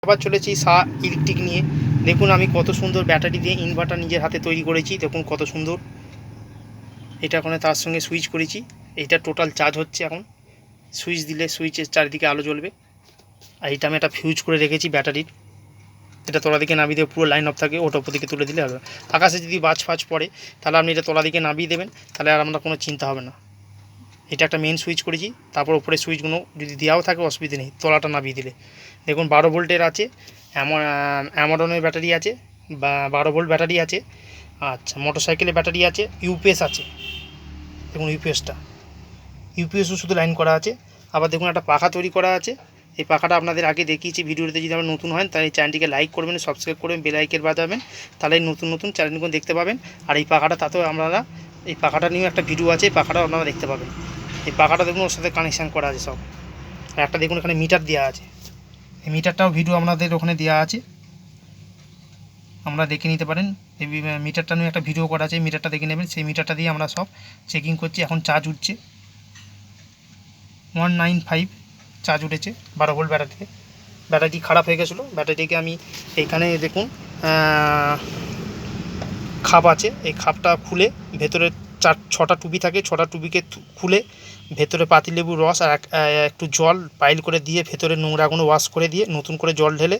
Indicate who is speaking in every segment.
Speaker 1: আবার চলেছি ইলেকট্রিক নিয়ে। দেখুন আমি কত সুন্দর ব্যাটারি দিয়ে ইনভার্টার নিজের হাতে তৈরি করেছি। দেখুন কত সুন্দর। এটা এখন তার সঙ্গে সুইচ করেছি। এটা টোটাল চার্জ হচ্ছে এখন। সুইচ দিলে সুইচের চারিদিকে আলো জ্বলবে। আর এটা আমি একটা ফিউজ করে রেখেছি ব্যাটারির। এটা তলা দিকে নামিয়ে দিয়ে পুরো লাইন অফ থাকে, ওটা উপর দিকে তুলে দিলে হবে। আকাশে যদি বাজ ফাজ পড়ে তাহলে আপনি এটা তলা দিকে নামিয়ে দেবেন, তাহলে আর আমরা কোনো চিন্তা হবে না। এটা একটা মেন সুইচ করেছি। তারপর উপরে সুইচগুলো যদি দেওয়াও থাকে অসুবিধা নেই, তলাটা নামিয়ে দিলে। দেখুন 12 ভোল্টের আছে, অ্যামারনের ব্যাটারি আছে, বা 12 ভোল্ট ব্যাটারি আছে। আচ্ছা, মোটর সাইকেলের ব্যাটারি আছে, ইউপিএস আছে। দেখুন ইউপিএসও শুধু লাইন করা আছে। আবার দেখুন একটা পাখা তৈরি করা আছে। এই পাখাটা আপনাদের আগে দেখিয়েছি ভিডিওতে। যদি আপনারা নতুন হয় তাহলে এই চ্যানেলটিকে লাইক করবেন, সাবস্ক্রাইব করবেন, বেল আইকন বাজাবেন, তাহলে নতুন নতুন চ্যানেলগুলো দেখতে পাবেন। আর এই পাখাটা তাতেও আপনারা এই পাখাটা নিয়েও একটা ভিডিও আছে, এই পাখাটাও আপনারা দেখতে পাবেন। এই পাখাটা দেখুন ওর সাথে কানেকশান করা আছে সব। আর একটা দেখুন এখানে মিটার দেওয়া আছে। এই মিটারটাও ভিডিও আপনাদের ওখানে দেওয়া আছে, আমরা দেখে নিতে পারেন। এই মিটারটা নিয়ে একটা ভিডিও করা আছে, মিটারটা দেখে নেবেন। সেই মিটারটা দিয়ে আমরা সব চেকিং করছি। এখন চার্জ উঠছে 195 চার্জ উঠেছে 12 ভোল্ট ব্যাটারিতে। ব্যাটারি খারাপ হয়ে গেছিলো, ব্যাটারিকে আমি এইখানে দেখুন খাপ আছে, এই খাপটা খুলে ভেতরে 6টা টুপি থাকে, 6টা টুপিকে খুলে ভেতরে পাতিলেবুর রস আর একটু জল পাইল করে দিয়ে ভেতরে নোংরাগুলো ওয়াশ করে দিয়ে নতুন করে জল ঢেলে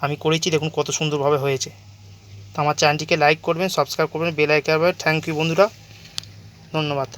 Speaker 1: আমি করেছি। দেখুন কত সুন্দরভাবে হয়েছে। তো আমার চ্যানেলটিকে লাইক করবেন, সাবস্ক্রাইব করবেন, বেল আইকন বাজাবেন। থ্যাংক ইউ বন্ধুরা, ধন্যবাদ।